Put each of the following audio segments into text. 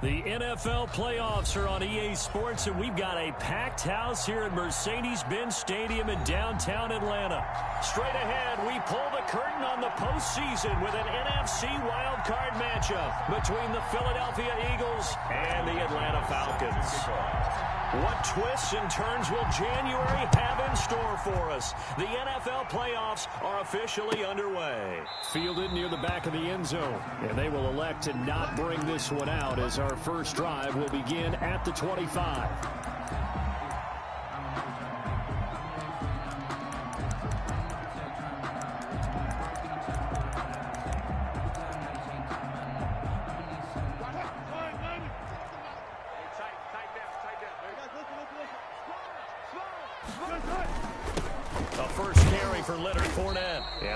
The NFL playoffs are on EA Sports, and we've got a packed house here at Mercedes-Benz Stadium in downtown Atlanta. Straight ahead, we pull the curtain on the postseason with an NFC wildcard matchup between the Philadelphia Eagles and the Atlanta Falcons. What twists and turns will January have in store for us? The NFL playoffs are officially underway. Fielded near the back of the end zone, and they will elect to not bring this one out as our first drive will begin at the 25.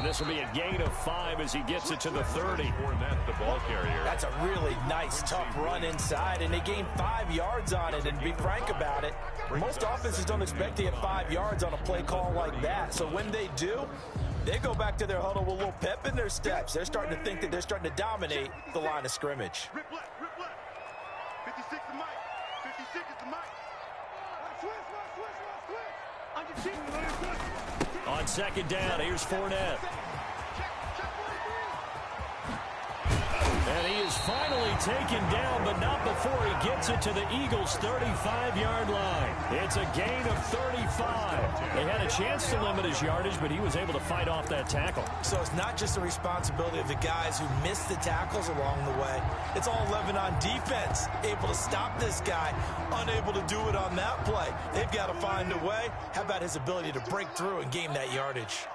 This will be a gain of 5 as he gets it to the 30. The ball carrier. That's a really nice, tough run inside, and they gained 5 yards on it. And to be frank about it, most offenses don't expect to get 5 yards on a play call like that. So when they do, they go back to their huddle with a little pep in their steps. They're starting to think that they're starting to dominate the line of scrimmage. Rip left, rip left. 56 is Mike. 56 is the Mike. On second down, here's Fournette. And he is finally taken down, but not before he gets it to the Eagles' 35-yard line. It's a gain of 35. They had a chance to limit his yardage, but he was able to fight off that tackle. So it's not just the responsibility of the guys who missed the tackles along the way. It's all 11 on defense, able to stop this guy, unable to do it on that play. They've got to find a way. How about his ability to break through and gain that yardage?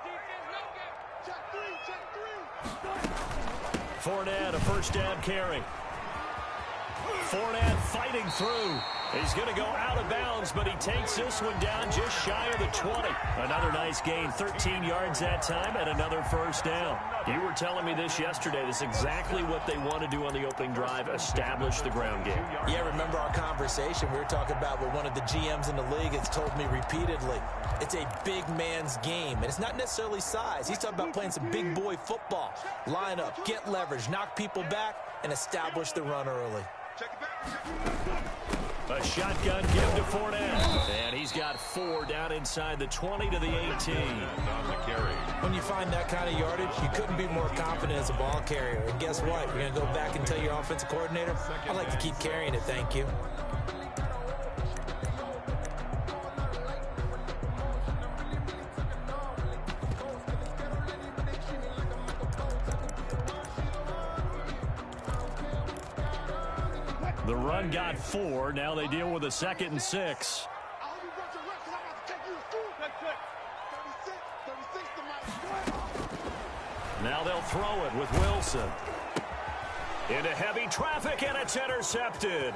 Fournette, a first down carry. Fournette fighting through. He's going to go out of bounds, but he takes this one down just shy of the 20. Another nice gain, 13 yards that time, and another first down. You were telling me this yesterday. This is exactly what they want to do on the opening drive, establish the ground game. Yeah, remember our conversation we were talking about with one of the GMs in the league has told me repeatedly, it's a big man's game, and it's not necessarily size. He's talking about playing some big boy football. Line up, get leverage, knock people back, and establish the run early. A shotgun give to Fournette. And he's got 4 down inside the 20 to the 18. When you find that kind of yardage, you couldn't be more confident as a ball carrier. And guess what? You're going to go back and tell your offensive coordinator, I'd like to keep carrying it, thank you. The run got 4. Now they deal with a 2nd and 6. Now they'll throw it with Wilson. Into heavy traffic, and it's intercepted.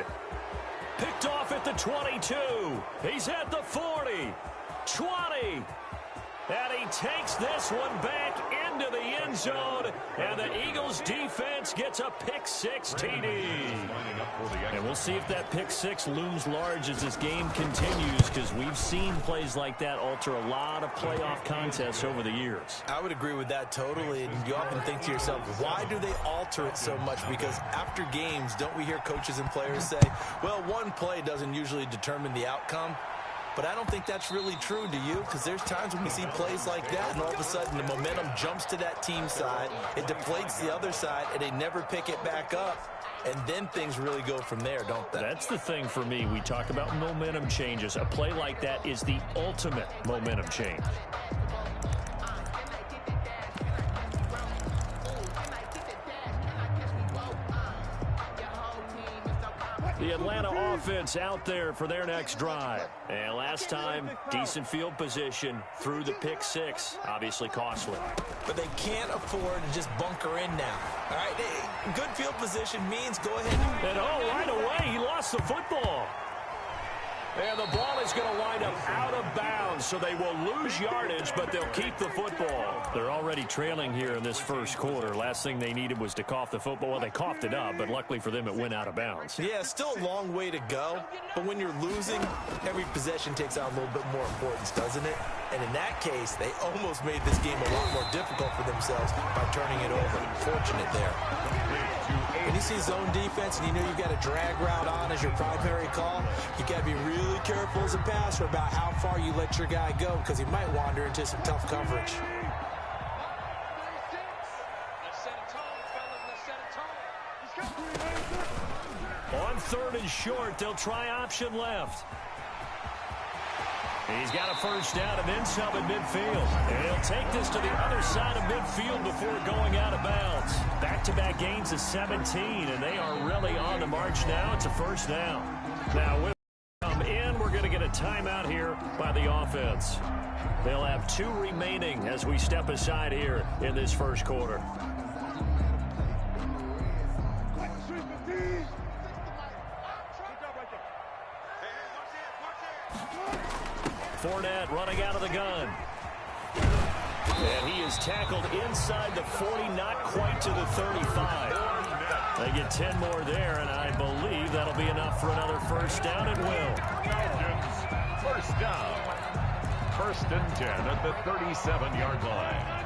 Picked off at the 22. He's at the 40. 20. And he takes this one back into the end zone, and the Eagles defense gets a pick-6 TD. And we'll see if that pick-6 looms large as this game continues, because we've seen plays like that alter a lot of playoff contests over the years. I would agree with that totally, and you often think to yourself, why do they alter it so much? Because after games, don't we hear coaches and players say, well, one play doesn't usually determine the outcome? But I don't think that's really true, do you? Because there's times when we see plays like that, and all of a sudden the momentum jumps to that team side, it deflates the other side, and they never pick it back up. And then things really go from there, don't they? That's the thing for me. We talk about momentum changes. A play like that is the ultimate momentum change. The Atlanta offense out there for their next drive. And last time, decent field position through the pick-6. Obviously costly. But they can't afford to just bunker in now. All right, good field position means go ahead. And right away, he lost the football. And the ball is going to wind up out of bounds, so they will lose yardage, but they'll keep the football. They're already trailing here in this first quarter. Last thing they needed was to cough the football. Well, they coughed it up, but luckily for them, it went out of bounds. Yeah, still a long way to go, but when you're losing, every possession takes on a little bit more importance, doesn't it? And in that case, they almost made this game a lot more difficult for themselves by turning it over. Fortunate there. When you see zone defense and you know you've got a drag route on as your primary call, you got to be really careful as a passer about how far you let your guy go because he might wander into some tough coverage. On 3rd and short, they'll try option left. He's got a first down and then some at midfield. And he'll take this to the other side of midfield before going out of bounds. Back-to-back gains of 17, and they are really on the march now. It's a first down. Now, with come in, we're going to get a timeout here by the offense. They'll have 2 remaining as we step aside here in this first quarter. Fournette running out of the gun. And he is tackled inside the 40, not quite to the 35. They get 10 more there, and I believe that'll be enough for another first down. It will. First down. 1st and 10 at the 37-yard line.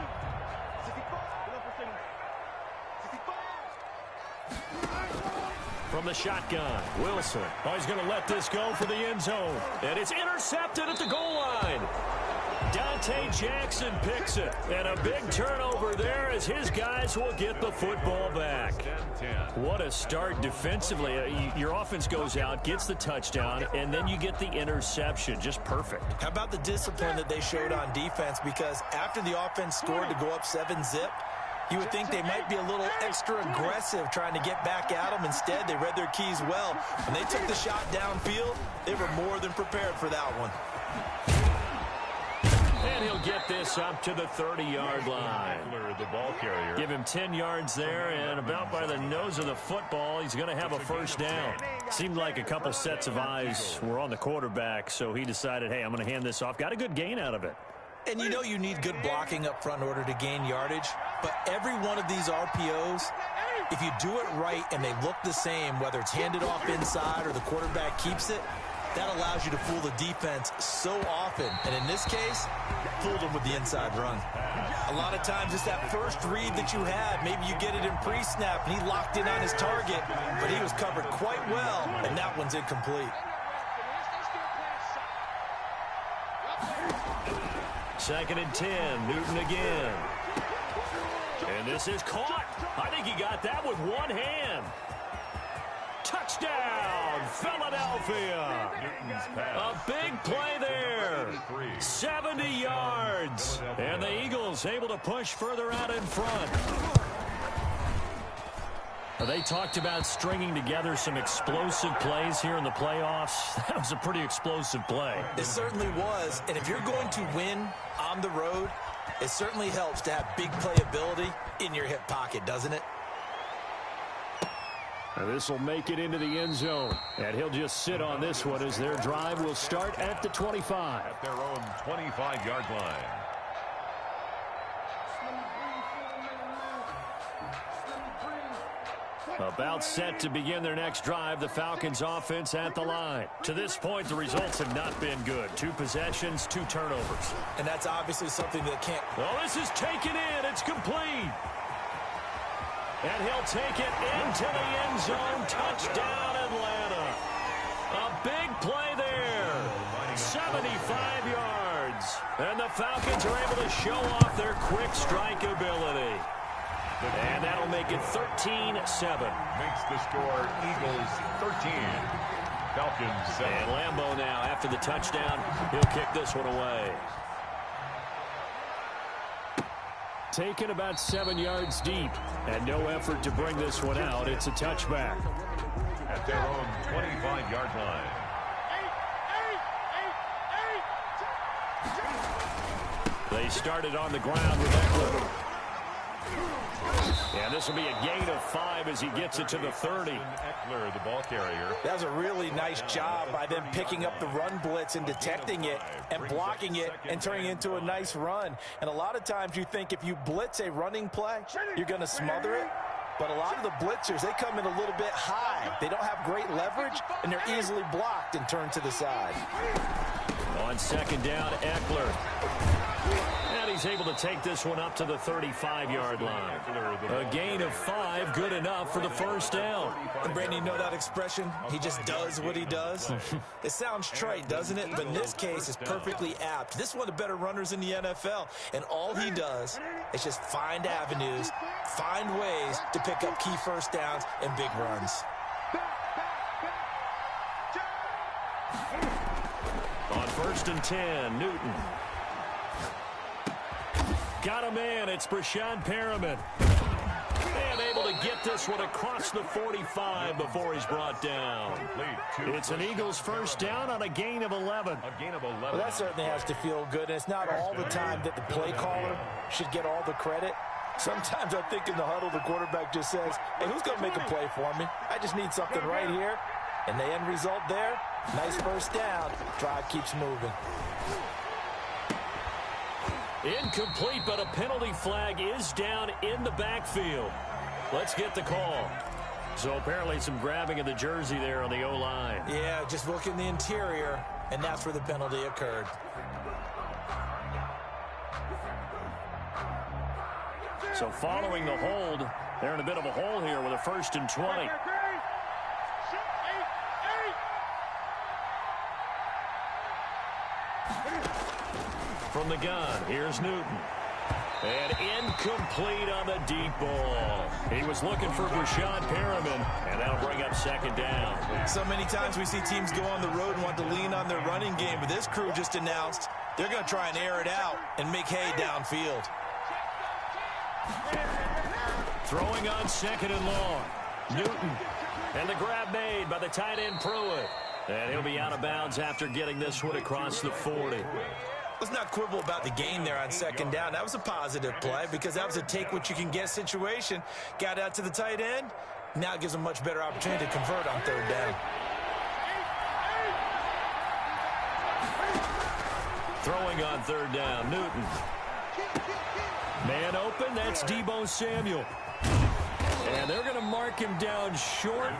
From the shotgun, Wilson. Oh, he's going to let this go for the end zone. And it's intercepted at the goal line. Dante Jackson picks it. And a big turnover there as his guys will get the football back. What a start defensively. Your offense goes out, gets the touchdown, and then you get the interception. Just perfect. How about the discipline that they showed on defense? Because after the offense scored to go up 7-zip, you would think they might be a little extra aggressive trying to get back at them. Instead, they read their keys well. When they took the shot downfield, they were more than prepared for that one. And he'll get this up to the 30-yard line. The ball carrier. Give him 10 yards there, and about by the nose of the football, he's going to have a first down. Seemed like a couple sets of eyes were on the quarterback, so he decided, hey, I'm going to hand this off. Got a good gain out of it. And you know you need good blocking up front in order to gain yardage. But every one of these RPOs, if you do it right and they look the same, whether it's handed off inside or the quarterback keeps it, that allows you to fool the defense so often. And in this case, fooled them with the inside run. A lot of times it's that first read that you had. Maybe you get it in pre-snap and he locked in on his target, but he was covered quite well, and that one's incomplete. 2nd and 10, Newton again. And this is caught. I think he got that with one hand. Touchdown, Philadelphia. A big play there. 70 yards. And the Eagles able to push further out in front. They talked about stringing together some explosive plays here in the playoffs. That was a pretty explosive play. It certainly was. And if you're going to win on the road, it certainly helps to have big playability in your hip pocket, doesn't it? This will make it into the end zone. And he'll just sit on this one as their drive will start at the 25. At their own 25-yard line. About set to begin their next drive, the Falcons offense at the line. To this point, the results have not been good. 2 possessions, 2 turnovers. And that's obviously something that can't... Well, this is taken in. It's complete. And he'll take it into the end zone. Touchdown, Atlanta. A big play there. 75 yards. And the Falcons are able to show off their quick strike ability. And that'll make it 13-7. Makes the score Eagles 13. Falcons 7. And Lambeau now, after the touchdown, he'll kick this one away. Taken about 7 yards deep. And no effort to bring this one out. It's a touchback. At their own 25-yard line. They started on the ground with Eckler. And this will be a gain of 5 as he gets it to the 30. Eckler, the ball carrier. That was a really nice job by them picking up the run blitz and detecting it and blocking it and turning it into a nice run. And a lot of times you think if you blitz a running play, you're going to smother it. But a lot of the blitzers, they come in a little bit high. They don't have great leverage, and they're easily blocked and turned to the side. On second down, Eckler. And he's able to take this one up to the 35-yard line. A gain of 5, good enough for the first down. And Brandon, you know that expression? He just does what he does. It sounds trite, doesn't it? But in this case, it's perfectly apt. This is one of the better runners in the NFL. And all he does is just find avenues, find ways to pick up key first downs and big runs. On first and 10, Newton. Got a man. It's Brashad Perriman. And able to get this one across the 45 before he's brought down. It's an Eagles first down on a gain of 11. Well, that certainly has to feel good. And it's not all the time that the play caller should get all the credit. Sometimes I think in the huddle, the quarterback just says, hey, who's going to make a play for me? I just need something right here. And the end result there, nice first down. Drive keeps moving. Incomplete, but a penalty flag is down in the backfield. Let's get the call. So apparently some grabbing of the jersey there on the O-line. Yeah, just look in the interior, and that's where the penalty occurred. So following the hold, they're in a bit of a hole here with a first and 20. From the gun, here's Newton. And incomplete on the deep ball. He was looking for Brashad Perriman, and that'll bring up second down. So many times we see teams go on the road and want to lean on their running game, but this crew just announced they're going to try and air it out and make hay downfield. Throwing on second and long. Newton. And the grab made by the tight end Pruitt. And he'll be out of bounds after getting this one across the 40. Let's not quibble about the gain there on second down. That was a positive play because that was a take-what-you-can-get situation. Got out to the tight end. Now it gives them a much better opportunity to convert on third down. Throwing on third down, Newton. Man open, that's Deebo Samuel. And they're going to mark him down short,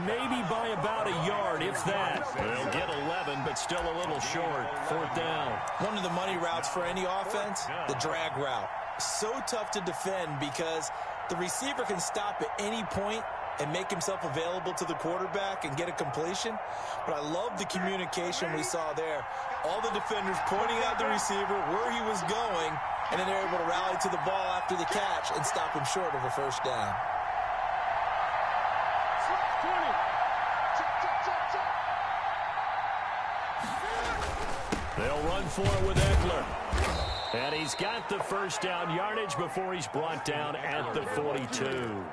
maybe by about a yard, if that. They'll get 11, but still a little short. Fourth down. One of the money routes for any offense, the drag route. So tough to defend because the receiver can stop at any point and make himself available to the quarterback and get a completion. But I love the communication we saw there. All the defenders pointing out the receiver, where he was going, and then they're able to rally to the ball after the catch and stop him short of a first down. They'll run for it with Eckler. And he's got the first down yardage before he's brought down at the 42.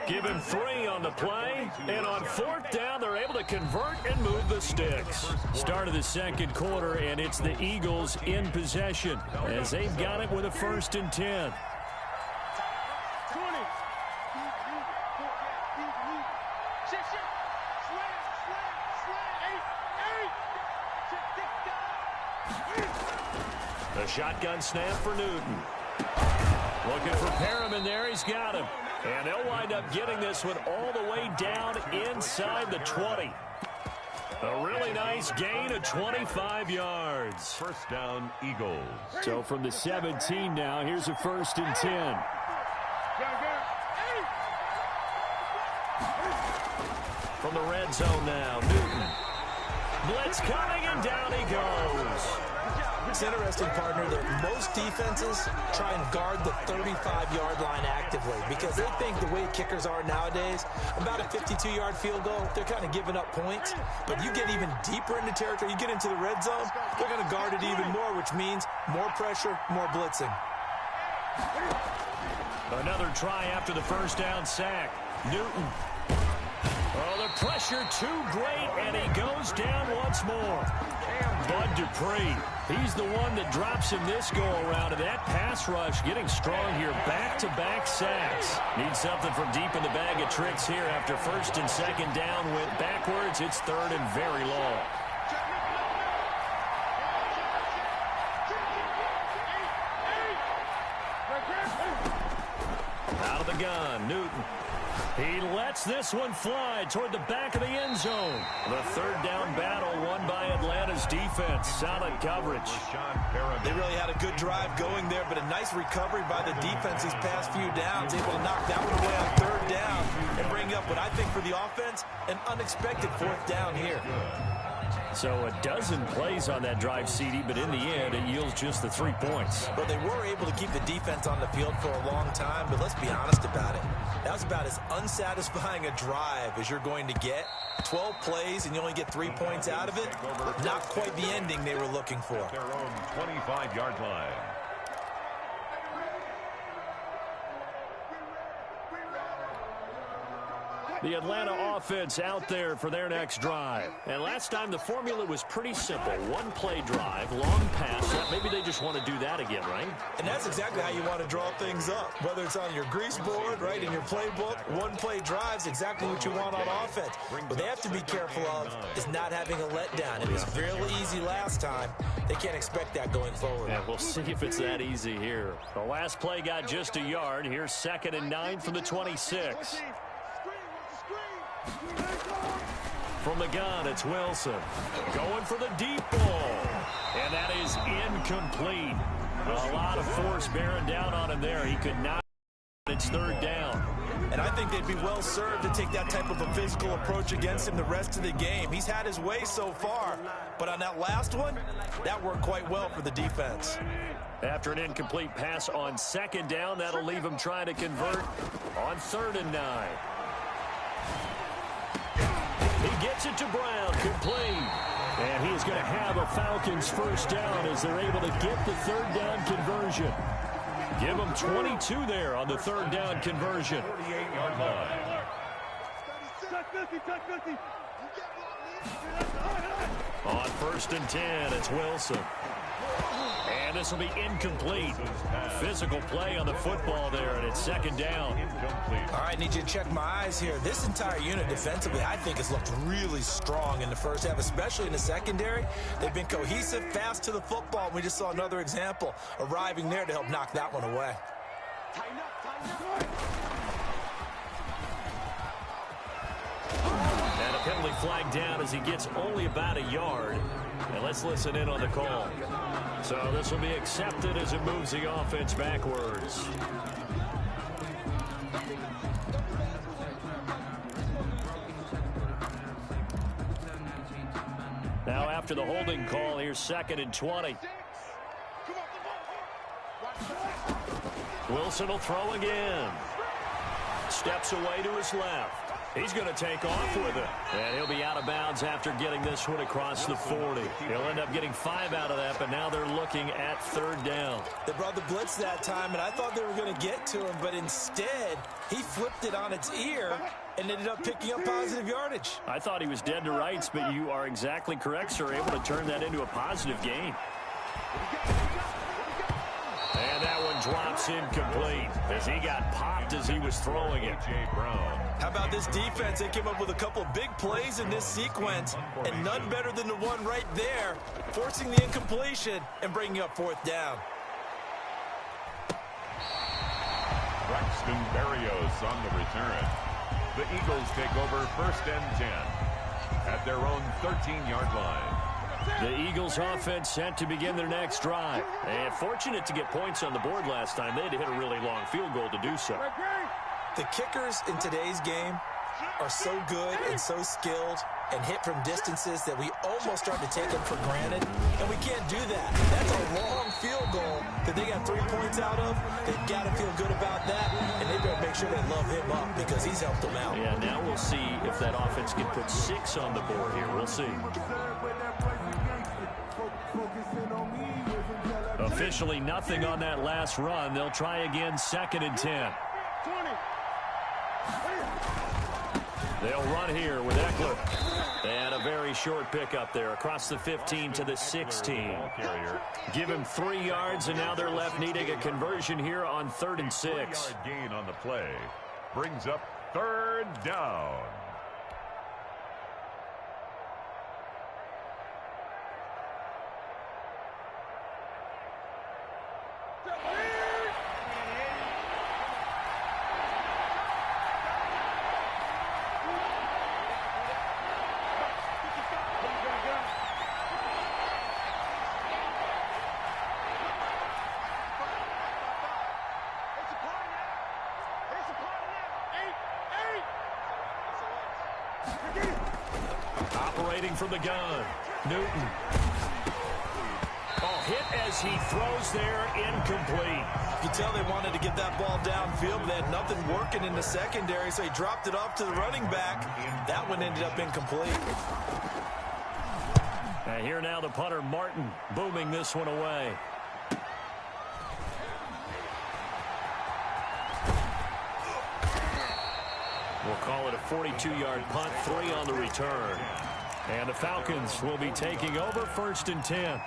Give him 3 on the play. And on fourth down, they're able to convert and move the sticks. Start of the second quarter, and it's the Eagles in possession as they've got it with a first and 10. The shotgun snap for Newton. Looking for Perriman there. He's got him. And they'll wind up getting this one all the way down inside the 20. A really nice gain of 25 yards. First down, Eagles. So from the 17 now, here's a first and 10. From the red zone now, Newton. Blitz coming, and down he goes. It's interesting, partner, that most defenses try and guard the 35-yard line actively because they think the way kickers are nowadays, about a 52-yard field goal, they're kind of giving up points. But you get even deeper into territory, you get into the red zone, they're going to guard it even more, which means more pressure, more blitzing. Another try after the first down sack. Newton. Oh, the pressure too great, and he goes down once more. Bud Dupree, he's the one that drops him this go-around, and that pass rush getting strong here. Back-to-back sacks. Need something from deep in the bag of tricks here after first and second down went backwards. It's third and very long. Out of the gun, Newton. He lets this one fly toward the back of the end zone. The third down battle won by Atlanta's defense. Solid coverage. They really had a good drive going there, but a nice recovery by the defense these past few downs. Able to knock that one away on third down and bring up what I think for the offense, an unexpected fourth down here. So a dozen plays on that drive, CD, but in the end, it yields just the 3 points. Well, they were able to keep the defense on the field for a long time, but let's be honest about it. That was about as unsatisfying a drive as you're going to get. 12 plays and you only get 3 points out of it. Not quite the ending they were looking for. Their own 25-yard line. The Atlanta offense out there for their next drive. And last time the formula was pretty simple. One play drive, long pass. Maybe they just want to do that again, right? And that's exactly how you want to draw things up. Whether it's on your grease board, right, in your playbook, one play drive's exactly what you want on offense. What they have to be careful of is not having a letdown. It was really easy last time. They can't expect that going forward. And we'll see if it's that easy here. The last play got just a yard. Here's 2nd and 9 from the 26. From the gun, it's Wilson. Going for the deep ball. And that is incomplete. A lot of force bearing down on him there. He could not. It's third down. And I think they'd be well served to take that type of a physical approach against him the rest of the game. He's had his way so far. But on that last one, that worked quite well for the defense. After an incomplete pass on 2nd down, that'll leave him trying to convert on 3rd and 9. He gets it to Brown, complete. And he is going to have a Falcons first down as they're able to get the 3rd down conversion. Give them 22 there on the 3rd down conversion. 48-yard line. On 1st and 10, it's Wilson. And this will be incomplete. Physical play on the football there, and it's 2nd down. All right, need you to check my eyes here. This entire unit defensively, I think, has looked really strong in the first half, especially in the secondary. They've been cohesive, fast to the football. We just saw another example arriving there to help knock that one away. And a penalty flag down as he gets only about a yard. And let's listen in on the call. So this will be accepted as it moves the offense backwards. Now after the holding call, here's 2nd and 20. Wilson will throw again. Steps away to his left. He's going to take off with it. And he'll be out of bounds after getting this one across the 40. He'll end up getting 5 out of that, but now they're looking at 3rd down. They brought the blitz that time, and I thought they were going to get to him, but instead, he flipped it on its ear and ended up picking up positive yardage. I thought he was dead to rights, but you are exactly correct, sir. Able to turn that into a positive gain. And that one drops incomplete as he got popped as he was throwing it. Brown. How about this defense? They came up with a couple big plays in this sequence, and none better than the one right there, forcing the incompletion and bringing up 4th down. Braxton Berrios on the return. The Eagles take over 1st and 10 at their own 13-yard line. The Eagles offense set to begin their next drive. And fortunate to get points on the board last time. They had to hit a really long field goal to do so. The kickers in today's game are so good and so skilled and hit from distances that we almost start to take them for granted, and we can't do that. That's a long field goal that they got 3 points out of. They've got to feel good about that, and they better make sure they love him up because he's helped them out. Yeah, now we'll see if that offense can put 6 on the board here. We'll see. Officially nothing on that last run. They'll try again 2nd and 10. They'll run here with Eckler. And a very short pickup there across the 15 to the 16. Give him 3 yards, and now they're left needing a conversion here on 3rd and 6. 4-yard gain on the play. Brings up 3rd down. Throwing from the gun. Newton. Oh, hit as he throws there, incomplete. You can tell they wanted to get that ball downfield, but they had nothing working in the secondary, so he dropped it off to the running back. That one ended up incomplete. And here now the punter, Martin, booming this one away. We'll call it a 42-yard punt, 3 on the return. And the Falcons will be taking over 1st and 10.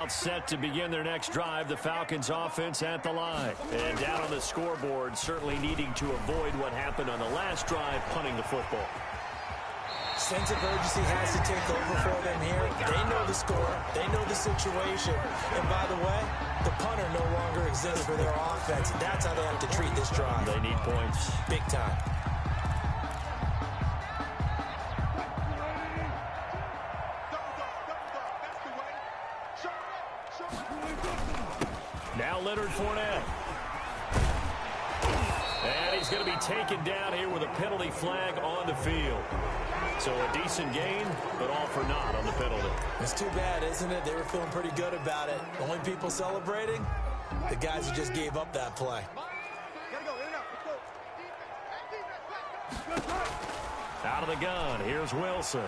Set to begin their next drive, the Falcons offense at the line. And down on the scoreboard, certainly needing to avoid what happened on the last drive, punting the football. Sense of urgency has to take over for them here. They know the score. They know the situation. And by the way, the punter no longer exists for their offense. That's how they have to treat this drive. They need points. Big time. Now Leonard Fournette. And he's going to be taken down here with a penalty flag on the field. So a decent gain, but all for naught on the penalty. It's too bad, isn't it? They were feeling pretty good about it. The only people celebrating, the guys who just gave up that play. Out of the gun, here's Wilson.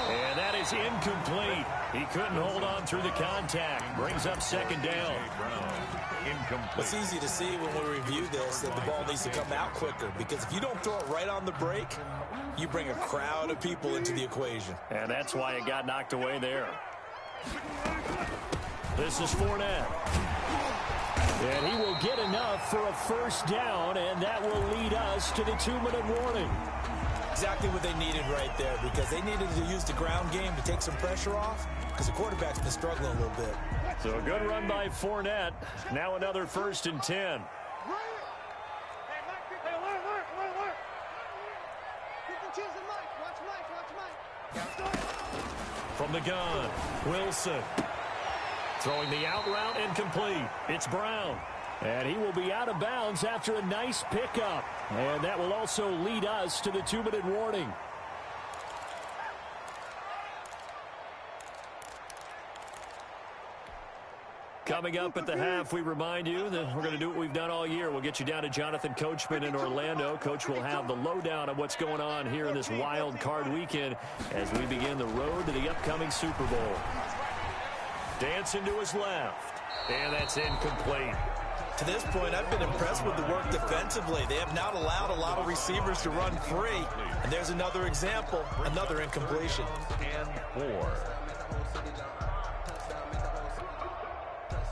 And that is incomplete. He couldn't hold on through the contact. Brings up 2nd down. It's easy to see when we review this that the ball needs to come out quicker, because if you don't throw it right on the break, you bring a crowd of people into the equation. And that's why it got knocked away there. This is Fournette. And he will get enough for a 1st down, and that will lead us to the 2-minute warning. Exactly what they needed right there, because they needed to use the ground game to take some pressure off, because the quarterback's been struggling a little bit. So a good run by Fournette. Now another 1st and 10. From the gun, Wilson. Throwing the out route, incomplete. It's Brown. And he will be out of bounds after a nice pickup. And that will also lead us to the 2-minute warning. Coming up at the half, we remind you that we're going to do what we've done all year. We'll get you down to Jonathan Coachman in Orlando. Coach will have the lowdown of what's going on here in this wild card weekend as we begin the road to the upcoming Super Bowl. Dancing to his left, and that's incomplete. To this point, I've been impressed with the work defensively. They have not allowed a lot of receivers to run free. And there's another example, another incompletion. And 4.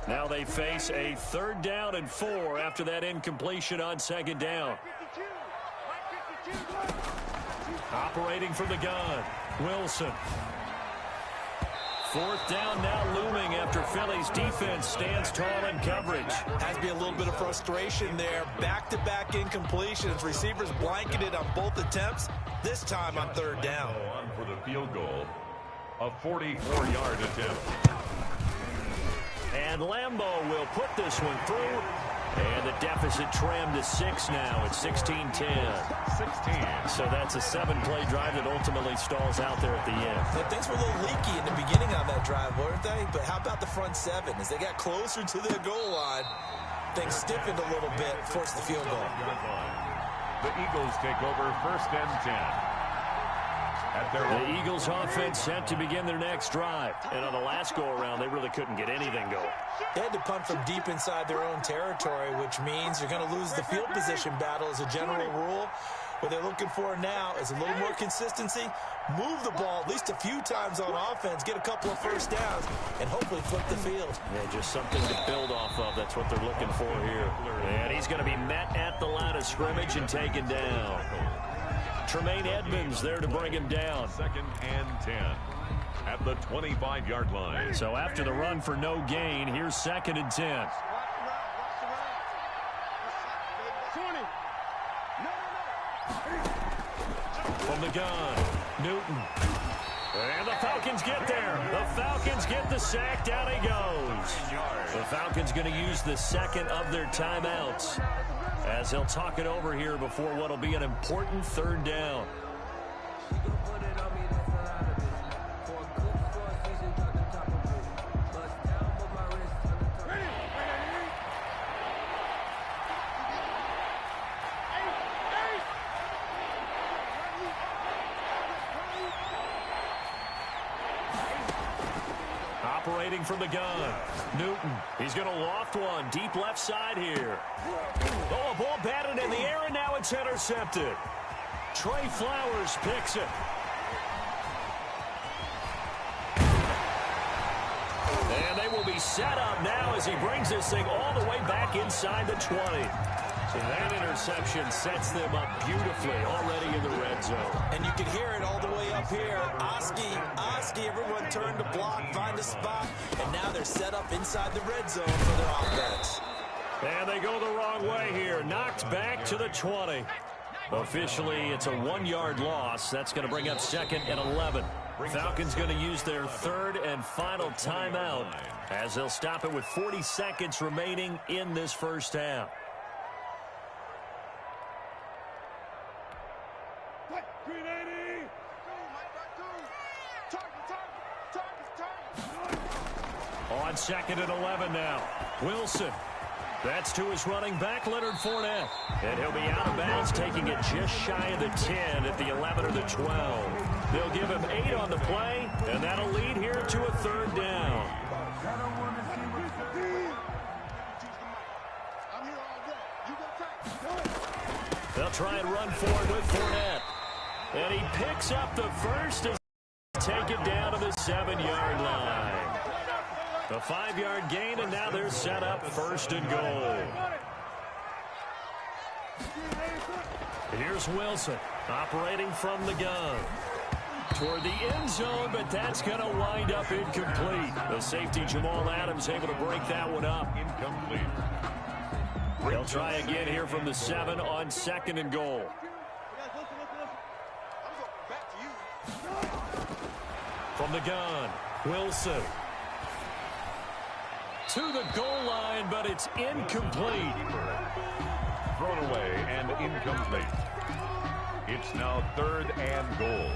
Now they face a 3rd down and 4 after that incompletion on 2nd down. Operating from the gun, Wilson. 4th down now looming after Philly's defense stands tall in coverage. Has to be a little bit of frustration there. Back-to-back incompletions. Receivers blanketed on both attempts, this time on 3rd down. On for the field goal, a 44-yard attempt. And Lambeau will put this one through. And the deficit trimmed to 6 now. It's 16-10. 16. So that's a 7-play drive that ultimately stalls out there at the end. But things were a little leaky in the beginning on that drive, weren't they? But how about the front 7? As they got closer to their goal line, things stiffened a little bit, forced the field goal. The Eagles take over 1st and 10. The Eagles offense set to begin their next drive. And on the last go-around, they really couldn't get anything going. They had to punt from deep inside their own territory, which means you're going to lose the field position battle as a general rule. What they're looking for now is a little more consistency, move the ball at least a few times on offense, get a couple of 1st downs, and hopefully flip the field. Yeah, just something to build off of. That's what they're looking for here. And he's going to be met at the line of scrimmage and taken down. Tremaine Edmonds there to bring him down. 2nd and 10 at the 25-yard line. So after the run for no gain, here's 2nd and 10. From the gun, Newton. And the Falcons get there. The Falcons get the sack. Down he goes. The Falcons going to use the 2nd of their timeouts. as they'll talk it over here before what will be an important third down. Operating from the gun, Newton. He's going to loft one deep left side here. Oh, a ball batted in the air, and now it's intercepted. Trey Flowers picks it. And they will be set up now as he brings this thing all the way back inside the 20. So that interception sets them up beautifully already in the red zone. And you can hear it all the way up here. Oski, everyone turned to block, find a spot, and now they're set up inside the red zone for their offense. And they go the wrong way here. Knocked back to the 20. Officially, it's a 1-yard loss. That's going to bring up 2nd and 11. Falcons going to use their 3rd and final timeout as they'll stop it with 40 seconds remaining in this first half. On 2nd and 11 now. Wilson. That's to his running back, Leonard Fournette. And he'll be out of bounds, taking it just shy of the 10 at the 11 or the 12. They'll give him 8 on the play, and that'll lead here to a 3rd down. They'll try and run forward with Fournette. And he picks up the first as they take it down to the 7-yard line. A 5-yard gain, and now they're set up 1st and goal. Here's Wilson operating from the gun toward the end zone, but that's going to wind up incomplete. The safety Jamal Adams able to break that one up. Incomplete. They'll try again here from the 7 on 2nd and goal. From the gun, Wilson. To the goal line, but it's incomplete. Thrown away and incomplete. It's now 3rd and goal.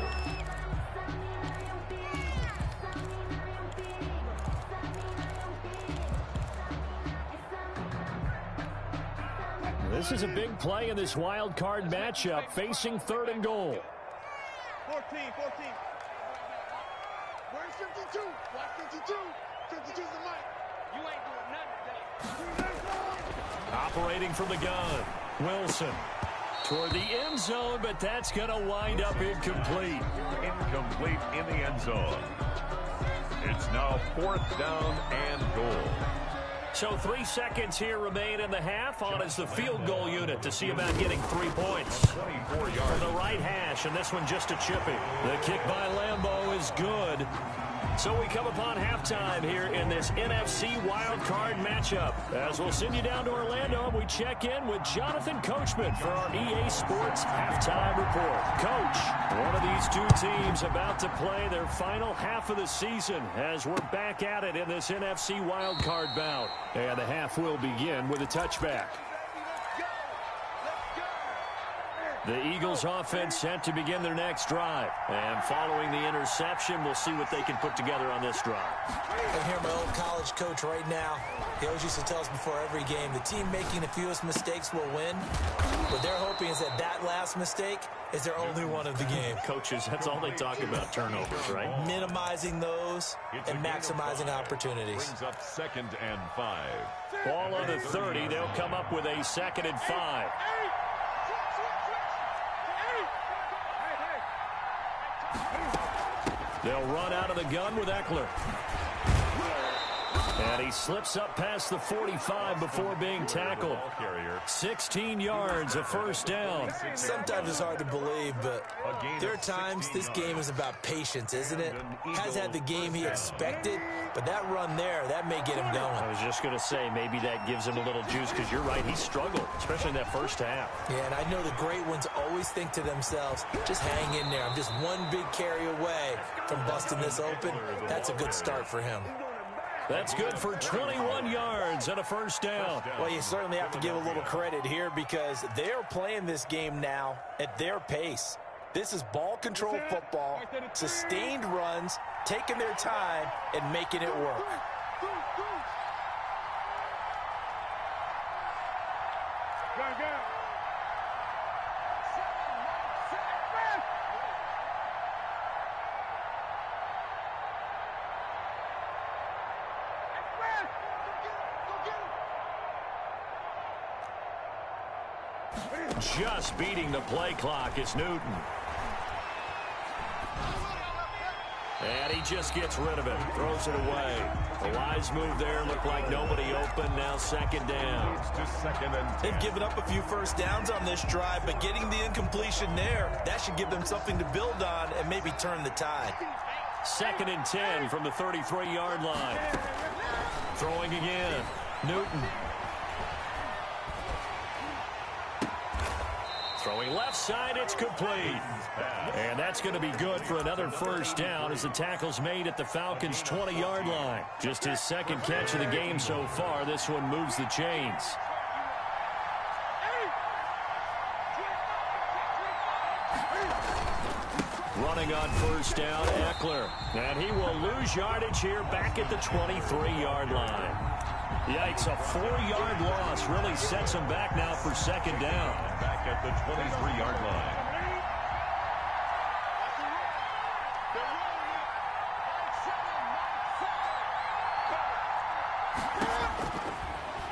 This is a big play in this wild card matchup, facing 3rd and goal. 14. Where's 52? Watch 52. 52's the mic. You ain't doing nothing today. Operating from the gun, Wilson. Toward the end zone, but that's going to wind up incomplete. Incomplete in the end zone. It's now 4th down and goal. So 3 seconds here remain in the half. On is the field goal unit to see about getting 3 points. 24 yards. From the right hash, and this one just a chippy. The kick by Lambeau is good. So we come upon halftime here in this NFC wildcard matchup. As we'll send you down to Orlando, and we check in with Jonathan Coachman for our EA Sports Halftime Report. Coach, one of these two teams about to play their final half of the season as we're back at it in this NFC wildcard bout. And the half will begin with a touchback. The Eagles offense set to begin their next drive. And following the interception, we'll see what they can put together on this drive. I hear my old college coach right now. He always used to tell us before every game, the team making the fewest mistakes will win. What they're hoping is that that last mistake is their only one of the game. Coaches, that's all they talk about, turnovers, right? Minimizing those and maximizing opportunities. Brings up 2nd and 5. Ball on the 30. They'll come up with a 2nd and 5. They'll run out of the gun with Eckler. And he slips up past the 45 before being tackled. 16 yards, a 1st down. Sometimes it's hard to believe, but there are times this game is about patience, isn't it? Has had the game he expected, but that run there, that may get him going. I was just going to say, maybe that gives him a little juice, because you're right, he struggled, especially in that first half. Yeah, and I know the great ones always think to themselves, just hang in there. I'm just one big carry away from busting this open. That's a good start for him. That's good for 21 yards and a first down. Well, you certainly have to give a little credit here because they're playing this game now at their pace. This is ball control football, sustained runs, taking their time, and making it work. Just beating the play clock is Newton. And he just gets rid of it, throws it away. A wise move there, looked like nobody open, now second down. They've given up a few first downs on this drive, but getting the incompletion there, that should give them something to build on and maybe turn the tide. 2nd and 10 from the 33-yard line. Throwing again, Newton. Throwing left side, it's complete. And that's going to be good for another first down as the tackle's made at the Falcons' 20-yard line. Just his second catch of the game so far. This one moves the chains. Running on first down, Eckler. And he will lose yardage here back at the 23-yard line. Yikes, a 4-yard loss really sets him back now for second down. Back at the 23-yard line.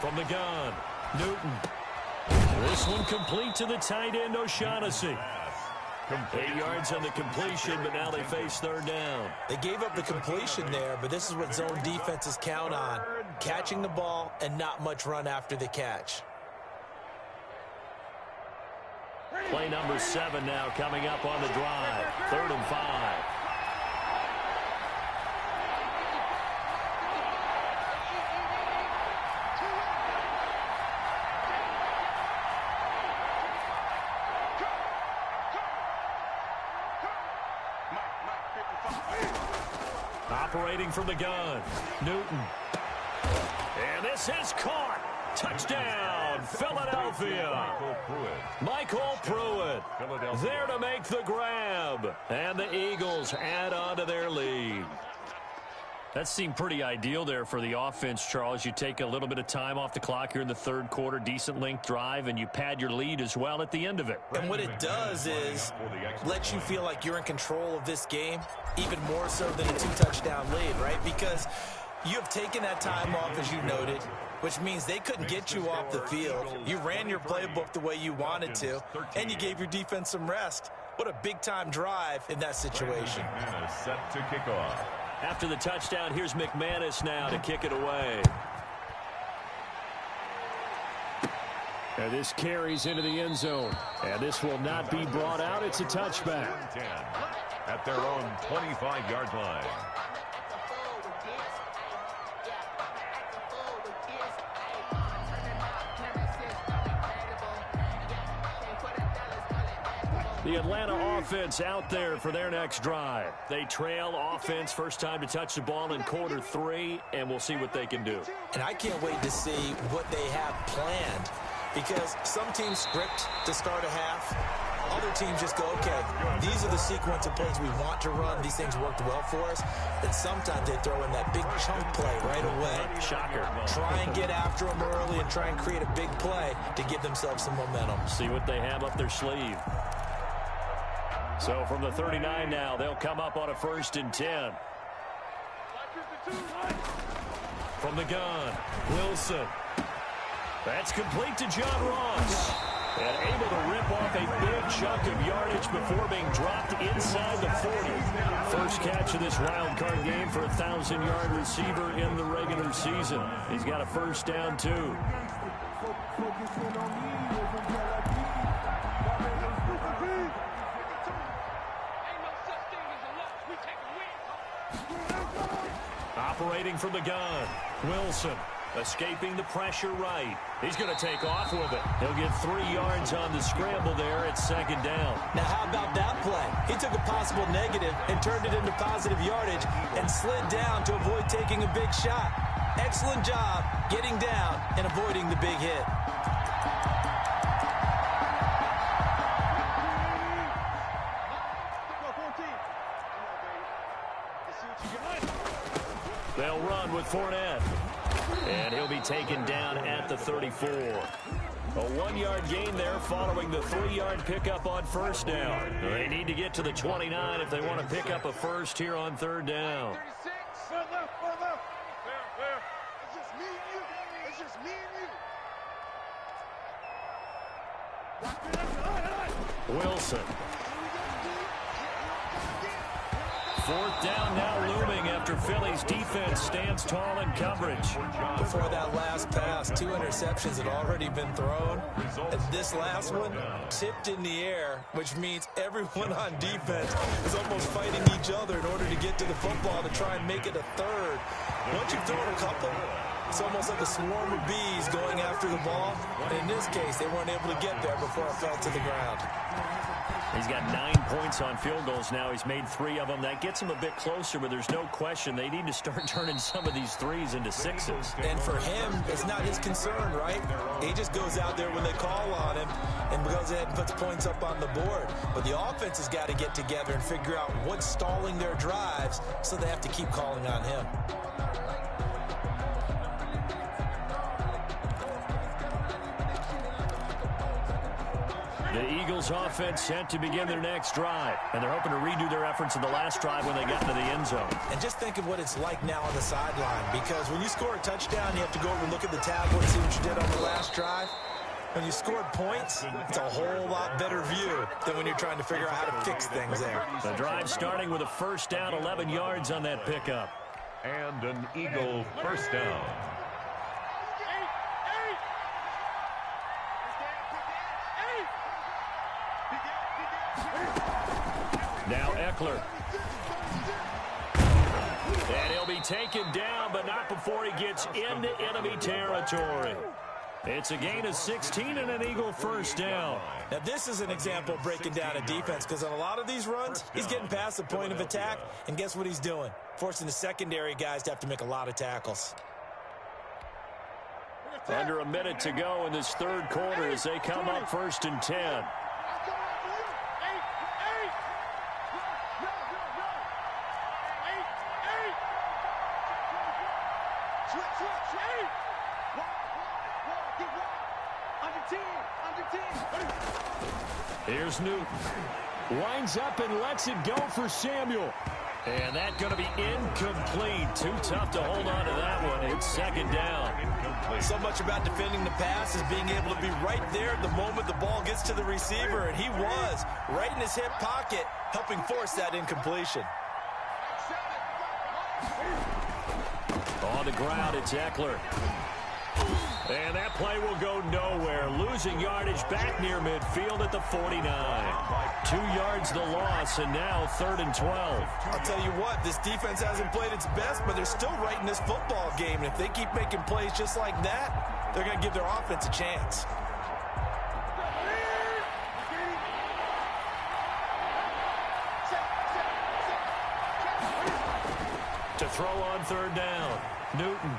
From the gun, Newton. This one complete to the tight end, O'Shaughnessy. 8 yards on the completion, but now they face third down. They gave up the completion there, but this is what zone defenses count on. Catching the ball and not much run after the catch. Play number 7 now coming up on the drive. 3rd and 5. Operating from the gun, Newton. And this is caught. Touchdown, Philadelphia. Michael Pruitt there to make the grab. And the Eagles add on to their lead. That seemed pretty ideal there for the offense, Charles. You take a little bit of time off the clock here in the third quarter, decent length drive, and you pad your lead as well at the end of it. And what it does is let you feel like you're in control of this game, even more so than a 2-touchdown lead, right? Because you have taken that time off, as you noted, which means they couldn't get you off the field. You ran your playbook the way you wanted to, and you gave your defense some rest. What a big-time drive in that situation. Set to kick off. After the touchdown, here's McManus now to kick it away. And this carries into the end zone. And this will not be brought out. It's a touchback. At their own 25-yard line. The Atlanta offense out there for their next drive. They trail offense, first time to touch the ball in quarter 3, and we'll see what they can do. And I can't wait to see what they have planned, because some teams script to start a half. Other teams just go, okay, these are the sequence of plays we want to run. These things worked well for us. And sometimes they throw in that big chunk play right away. Shocker. Try and get after them early and try and create a big play to give themselves some momentum. See what they have up their sleeve. So from the 39 now, they'll come up on a 1st and 10. From the gun, Wilson. That's complete to John Ross. And able to rip off a big chunk of yardage before being dropped inside the 40. First catch of this wild card game for a 1,000-yard receiver in the regular season. He's got a first down, too. Operating from the gun, Wilson. Escaping the pressure right. He's going to take off with it. He'll get 3 yards on the scramble there at 2nd down. Now, how about that play? He took a possible negative and turned it into positive yardage and slid down to avoid taking a big shot. excellent job getting down and avoiding the big hit. They'll run with Fournette. And he'll be taken down at the 34. A 1-yard gain there following the 3-yard pickup on first down. They need to get to the 29 if they want to pick up a first here on third down. It's just me and you. It's just me and you. Wilson. Fourth down now looming after Philly's defense stands tall in coverage. Before that last pass, 2 interceptions had already been thrown. And this last one tipped in the air, which means everyone on defense is almost fighting each other in order to get to the football to try and make it a third. Once you've thrown a couple, it's almost like a swarm of bees going after the ball. And in this case, they weren't able to get there before it fell to the ground. He's got 9 points on field goals now. He's made 3 of them. That gets him a bit closer, but there's no question they need to start turning some of these 3s into 6s. And for him, it's not his concern, right? He just goes out there when they call on him and goes ahead and puts points up on the board. But the offense has got to get together and figure out what's stalling their drives, so they have to keep calling on him. The Eagles offense set to begin their next drive, and they're hoping to redo their efforts in the last drive when they got into the end zone. And just think of what it's like now on the sideline, because when you score a touchdown, you have to go over and look at the tablet and see what you did on the last drive. When you scored points, it's a whole lot better view than when you're trying to figure out how to fix things there. The drive starting with a first down, 11 yards on that pickup. And an Eagle first down. Now Eckler. And he'll be taken down, but not before he gets into enemy territory. It's a gain of 16 and an Eagle first down. Now this is an example of breaking down a defense, because on a lot of these runs, he's getting past the point of attack, and guess what he's doing? Forcing the secondary guys to have to make a lot of tackles. Under a minute to go in this third quarter as they come up 1st and 10. Here's Newton. Winds up and lets it go for Samuel. And that's going to be incomplete. Too tough to hold on to that one. It's second down. So much about defending the pass is being able to be right there at the moment the ball gets to the receiver. And he was right in his hip pocket, helping force that incompletion. On the ground, it's Eckler. And that play will go nowhere. Losing yardage back near midfield at the 49. 2 yards the loss, and now 3rd and 12. I'll tell you what, this defense hasn't played its best, but they're still right in this football game. And if they keep making plays just like that, they're going to give their offense a chance. To throw on 3rd down, Newton.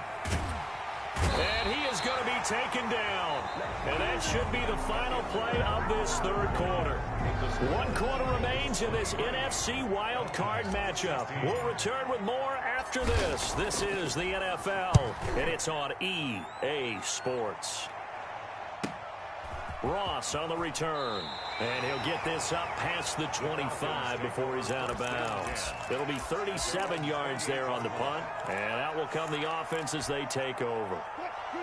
And he is going to be taken down. And that should be the final play of this third quarter. 1 quarter remains in this NFC wild card matchup. We'll return with more after this. This is the NFL, and it's on EA Sports. Ross on the return. And he'll get this up past the 25 before he's out of bounds. It'll be 37 yards there on the punt. And out will come the offense as they take over.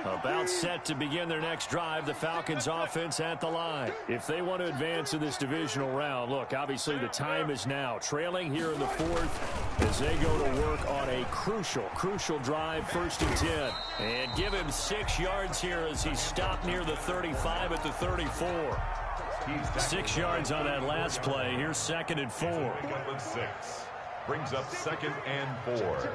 About set to begin their next drive, the Falcons offense at the line. If they want to advance in this divisional round, look, obviously the time is now. Trailing here in the 4th as they go to work on a crucial drive, 1st and 10. And give him 6 yards here as he's stopped near the 35 at the 34. 6 yards on that last play. Here's 2nd and 4. With 6. Brings up 2nd and 4.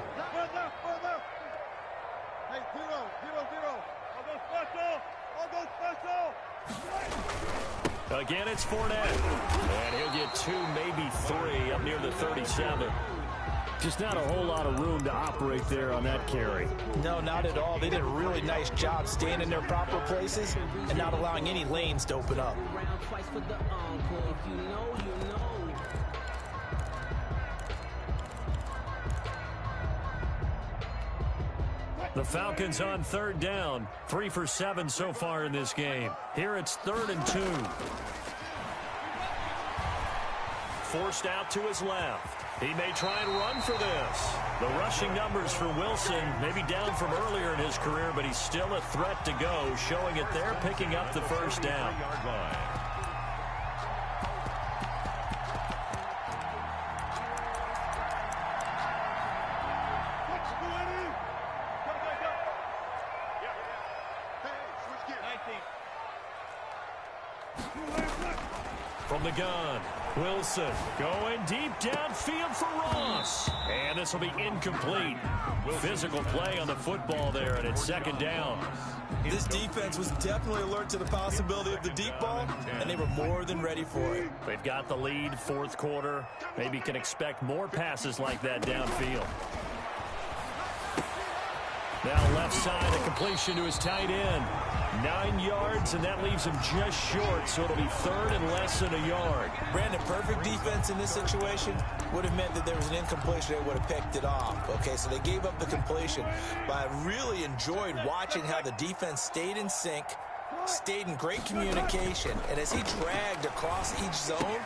Again, it's Fournette. And he'll get 2, maybe 3 up near the 37. Just not a whole lot of room to operate there on that carry. No, not at all. They did a really nice job staying in their proper places and not allowing any lanes to open up. The Falcons on third down. 3 for 7 so far in this game. Here it's 3rd and 2. Forced out to his left. He may try and run for this. The rushing numbers for Wilson may be down from earlier in his career, but he's still a threat to go, showing it there, picking up the first down. From the gun, Wilson going deep downfield for Ross. And this will be incomplete. Physical play on the football there, and it's 2nd down. This defense was definitely alert to the possibility of the deep ball, and they were more than ready for it. They've got the lead, 4th quarter. Maybe can expect more passes like that downfield. Now left side, a completion to his tight end. 9 yards, and that leaves him just short, so it'll be 3rd and less than a yard. Brandon, perfect defense in this situation would have meant that there was an incompletion. They would have picked it off. Okay, so they gave up the completion. But I really enjoyed watching how the defense stayed in sync, stayed in great communication, and as he dragged across each zone,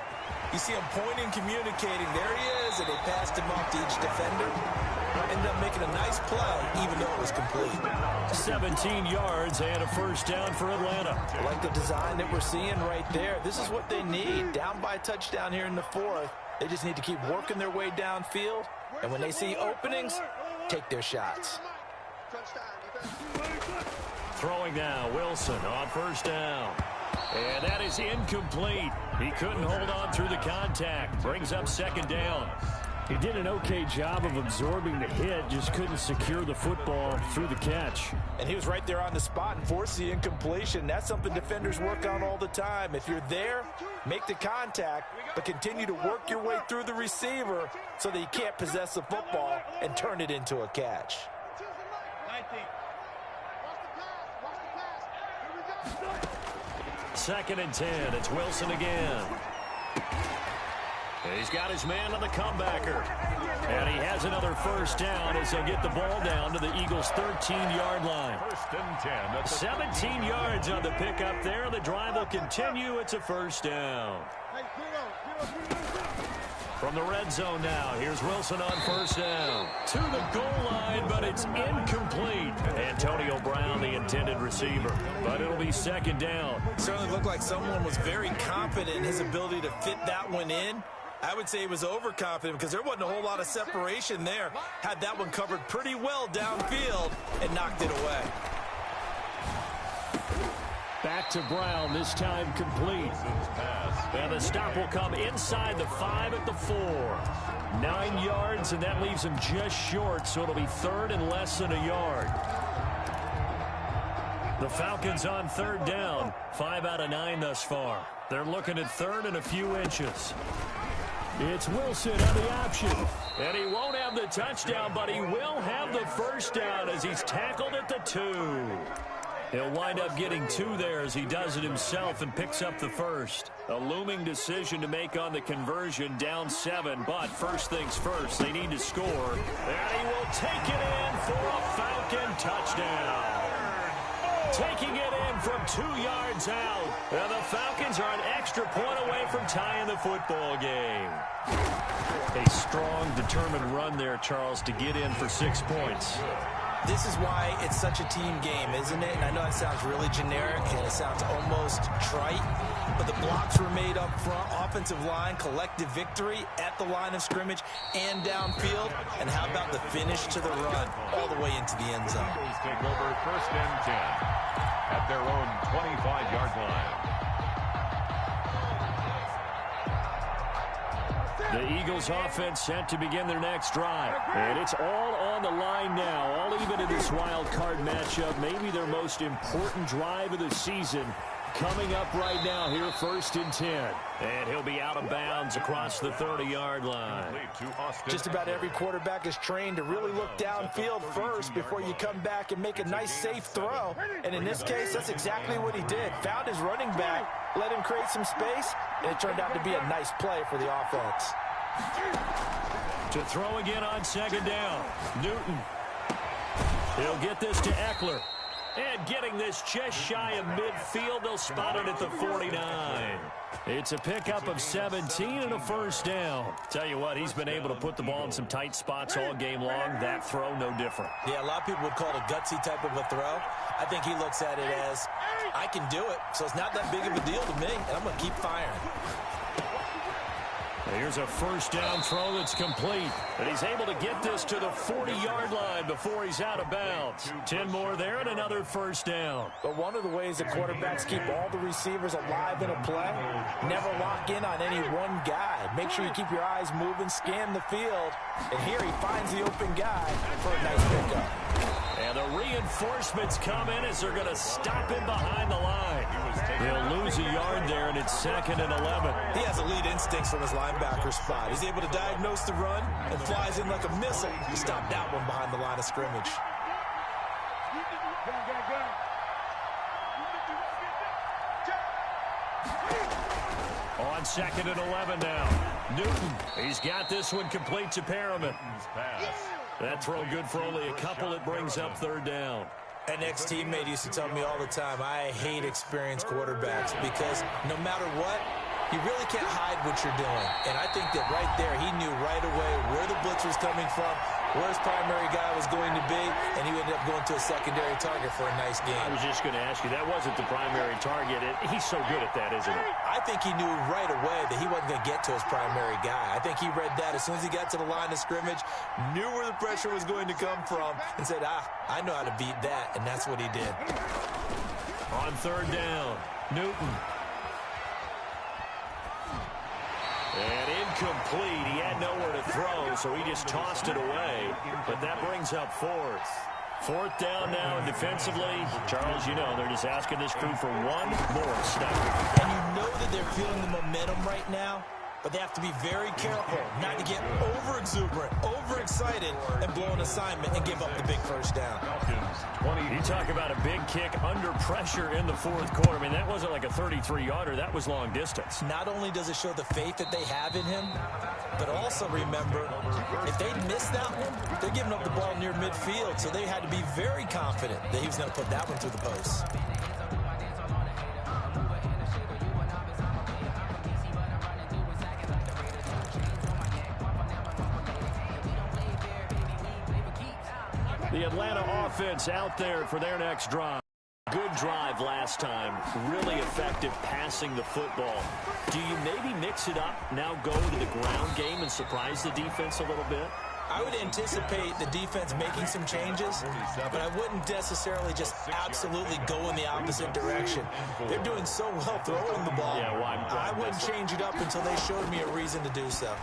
you see him pointing, communicating. There he is, and they passed him off to each defender. Ended up making a nice play, even though it was complete. 17 yards and a first down for Atlanta. I like the design that we're seeing right there. This is what they need. Down by a touchdown here in the 4th. They just need to keep working their way downfield. And when they see openings, take their shots. Throwing now, Wilson on first down. And that is incomplete. He couldn't hold on through the contact. Brings up 2nd down. He did an okay job of absorbing the hit, just couldn't secure the football through the catch. And he was right there on the spot and forced the incompletion. That's something defenders work on all the time. If you're there, make the contact, but continue to work your way through the receiver so that you can't possess the football and turn it into a catch. 2nd and 10. It's Wilson again. He's got his man on the comebacker. And he has another first down as they'll get the ball down to the Eagles' 13-yard line. 1st and 10. 17 yards on the pickup there. The drive will continue. It's a first down. From the red zone now, here's Wilson on first down. To the goal line, but it's incomplete. Antonio Brown, the intended receiver. But it'll be 2nd down. It certainly looked like someone was very confident in his ability to fit that one in. I would say he was overconfident because there wasn't a whole lot of separation there. Had that one covered pretty well downfield and knocked it away. Back to Brown, this time complete. And the stop will come inside the 5 at the 4. 9 yards, and that leaves him just short, so it'll be 3rd and less than a yard. The Falcons on 3rd down, 5 out of 9 thus far. They're looking at 3rd and a few inches. It's Wilson on the option. And he won't have the touchdown, but he will have the first down as he's tackled at the 2. He'll wind up getting 2 there as he does it himself and picks up the first. A looming decision to make on the conversion, down 7. But first things first, they need to score. And he will take it in for a Falcon touchdown. Taking it in from 2 yards out. And the Falcons are an extra point away from tying the football game. A strong, determined run there, Charles, to get in for 6 points. This is why it's such a team game, isn't it? And I know it sounds really generic and it sounds almost trite, but the blocks were made up front, offensive line, collective victory at the line of scrimmage and downfield. And how about the finish to the run all the way into the end zone? Eagles take over 1st and 10 at their own 25-yard line. The Eagles offense set to begin their next drive. And it's all on the line now, all even in this wild card matchup. Maybe their most important drive of the season coming up right now here, 1st and 10. And he'll be out of bounds across the 30-yard line. Just about every quarterback is trained to really look downfield first before you come back and make a nice, safe throw. And in this case, that's exactly what he did. Found his running back, let him create some space, and it turned out to be a nice play for the offense. To throw again on 2nd down. Newton. He'll get this to Eckler. And getting this just shy of midfield, they'll spot it at the 49. It's a pickup of 17 and a 1st down. Tell you what, he's been able to put the ball in some tight spots all game long. That throw, no different. Yeah, a lot of people would call it a gutsy type of a throw. I think he looks at it as, I can do it, so it's not that big of a deal to me, and I'm going to keep firing. Here's a 1st down throw that's complete. And he's able to get this to the 40-yard line before he's out of bounds. 10 more there and another 1st down. But one of the ways that quarterbacks keep all the receivers alive in a play, never lock in on any one guy. Make sure you keep your eyes moving, scan the field. And here he finds the open guy for a nice pickup. And the reinforcements come in as they're going to stop him behind the line. They'll lose a yard there, and it's 2nd and 11. He has elite instincts from his linebacker spot. He's able to diagnose the run and flies in like a missile to stop that one behind the line of scrimmage. On 2nd and 11 now. Newton, he's got this one complete to Perriman. That throw good for only a couple. It brings up 3rd down. An ex-teammate used to tell me all the time, I hate experienced quarterbacks because no matter what, you really can't hide what you're doing. And I think that right there, he knew right away where the blitz was coming from, where his primary guy was going to be, and he ended up going to a secondary target for a nice game. I was just going to ask you, that wasn't the primary target. He's so good at that, isn't he? I think he knew right away that he wasn't going to get to his primary guy. I think he read that as soon as he got to the line of scrimmage, knew where the pressure was going to come from, and said, I know how to beat that, and that's what he did. On 3rd down, Newton. And incomplete. He had nowhere to throw, so he just tossed it away. But that brings up 4th. 4th down now, and defensively, Charles, you know, they're just asking this crew for one more stop. And you know that they're feeling the momentum right now, but they have to be very careful not to get over-exuberant, overexcited, and blow an assignment and give up the big 1st down. You talk about a big kick under pressure in the 4th quarter. I mean, that wasn't like a 33-yarder. That was long distance. Not only does it show the faith that they have in him, but also remember, if they miss that one, they're giving up the ball near midfield, so they had to be very confident that he was going to put that one through the post. The Atlanta offense out there for their next drive. Good drive last time. Really effective passing the football. Do you maybe mix it up, now go to the ground game and surprise the defense a little bit? I would anticipate the defense making some changes, but I wouldn't necessarily just absolutely go in the opposite direction. They're doing so well throwing the ball. Yeah, well, I wouldn't change it up until they showed me a reason to do so.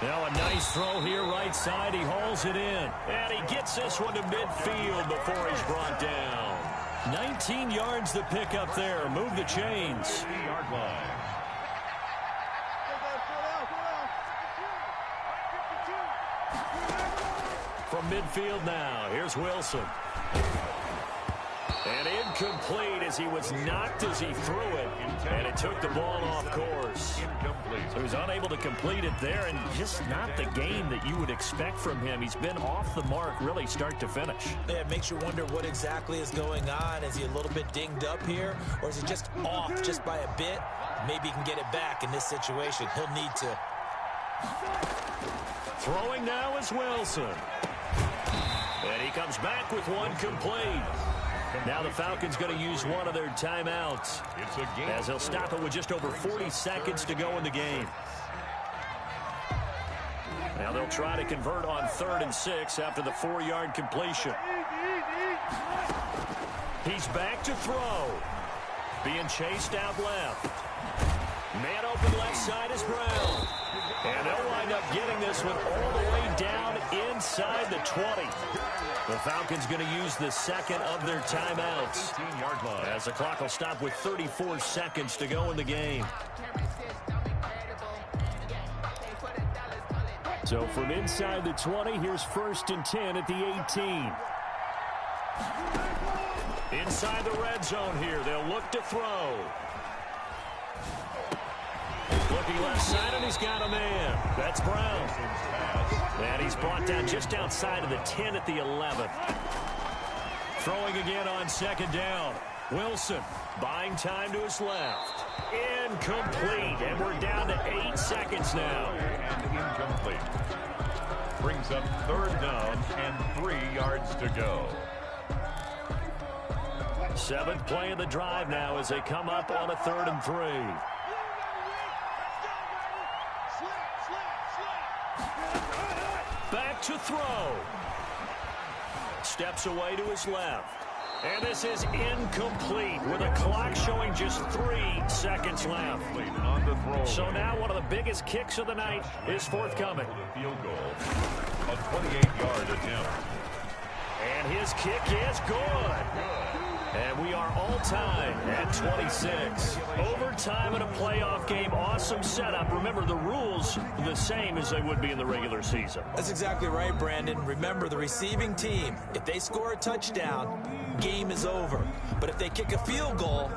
Now a nice throw here right side. He hauls it in. And he gets this one to midfield before he's brought down. 19 yards to pick up there. Move the chains. From midfield now, here's Wilson. And incomplete as he was knocked as he threw it. And it took the ball off course. So he was unable to complete it there, and just not the game that you would expect from him. He's been off the mark really start to finish. Yeah, it makes you wonder what exactly is going on. Is he a little bit dinged up here, or is he just off just by a bit? Maybe he can get it back in this situation. He'll need to. Throwing now is Wilson. And he comes back with one complete. Now the Falcons going to use one of their timeouts as they'll stop it with just over 40 seconds to go in the game. Now they'll try to convert on 3rd and 6 after the 4-yard completion. He's back to throw. Being chased out left. Man open left side is Brown. And they'll wind up getting this one all the way down inside the 20. The Falcons going to use the second of their timeouts, as the clock will stop with 34 seconds to go in the game. So from inside the 20, here's 1st and 10 at the 18. Inside the red zone here, they'll look to throw. Looking left side, and he's got a man. That's Brown. And he's brought down just outside of the 10 at the 11. Throwing again on 2nd down. Wilson buying time to his left. Incomplete, and we're down to 8 seconds now. And incomplete. Brings up 3rd down and 3 yards to go. 7th play of the drive now as they come up on a 3rd and 3. Back to throw. Steps away to his left. And this is incomplete with a clock showing just 3 seconds left. So now one of the biggest kicks of the night is forthcoming. Field goal, a 28-yard attempt. And his kick is good. And we are all tied at 26. Overtime in a playoff game. Awesome setup. Remember, the rules are the same as they would be in the regular season. That's exactly right, Brandon. Remember, the receiving team, if they score a touchdown, game is over. But if they kick a field goal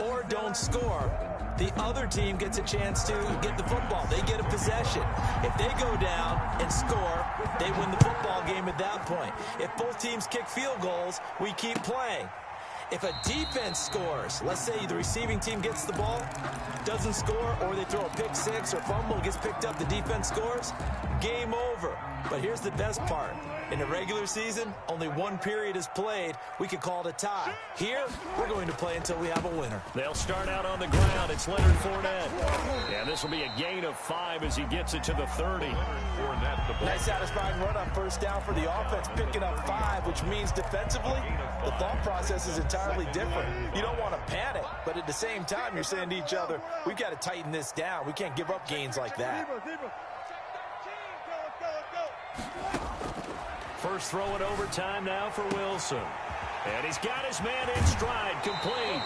or don't score, the other team gets a chance to get the football. They get a possession. If they go down and score, they win the football game at that point. If both teams kick field goals, we keep playing. If a defense scores, let's say the receiving team gets the ball, doesn't score, or they throw a pick six or fumble, gets picked up, the defense scores, game over. But here's the best part. In the regular season, only 1 period is played. We could call it a tie. Here, we're going to play until we have a winner. They'll start out on the ground. It's Leonard Fournette. And this will be a gain of 5 as he gets it to the 30. Nice satisfying run on 1st down for the offense, picking up 5, which means defensively, the thought process is entirely different. You don't want to panic, but at the same time, you're saying to each other, we've got to tighten this down. We can't give up gains like that. First throw in overtime now for Wilson. And he's got his man in stride, complete.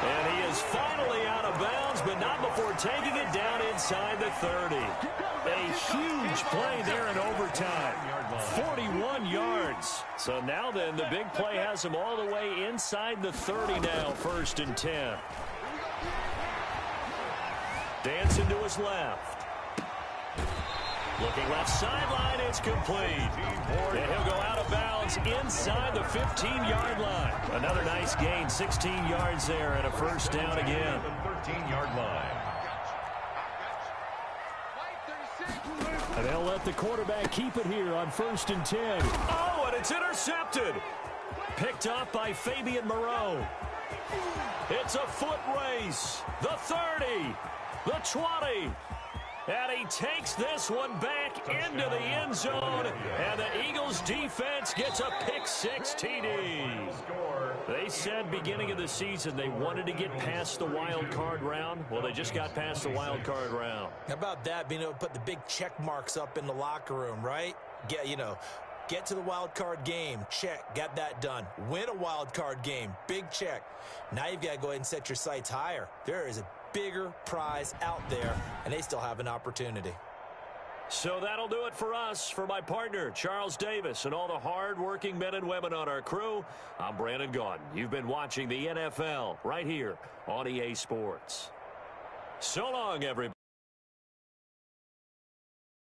And he is finally out of bounds, but not before taking it down inside the 30. A huge play there in overtime. 41 yards. So now then, the big play has him all the way inside the 30 now, 1st and 10. Dancing to his left. Looking left sideline, it's complete. And he'll go out of bounds inside the 15-yard line. Another nice gain, 16 yards there, and a 1st down again. The 13-yard line. And they'll let the quarterback keep it here on 1st and 10. Oh, and it's intercepted. Picked off by Fabian Moreau. It's a foot race. The 30, the 20. And he takes this one back into the end zone. And the Eagles defense gets a pick-6 TD. They said beginning of the season they wanted to get past the wild card round. Well, they just got past the wild card round. How about that, being able to put the big check marks up in the locker room, right? Get to the wild card game. Check. Got that done. Win a wild card game. Big check. Now you've got to go ahead and set your sights higher. There is a bigger prize out there, and they still have an opportunity. So that'll do it for us. For my partner, Charles Davis, and all the hard-working men and women on our crew, I'm Brandon Gaudin. You've been watching the NFL right here on EA Sports. So long, everybody.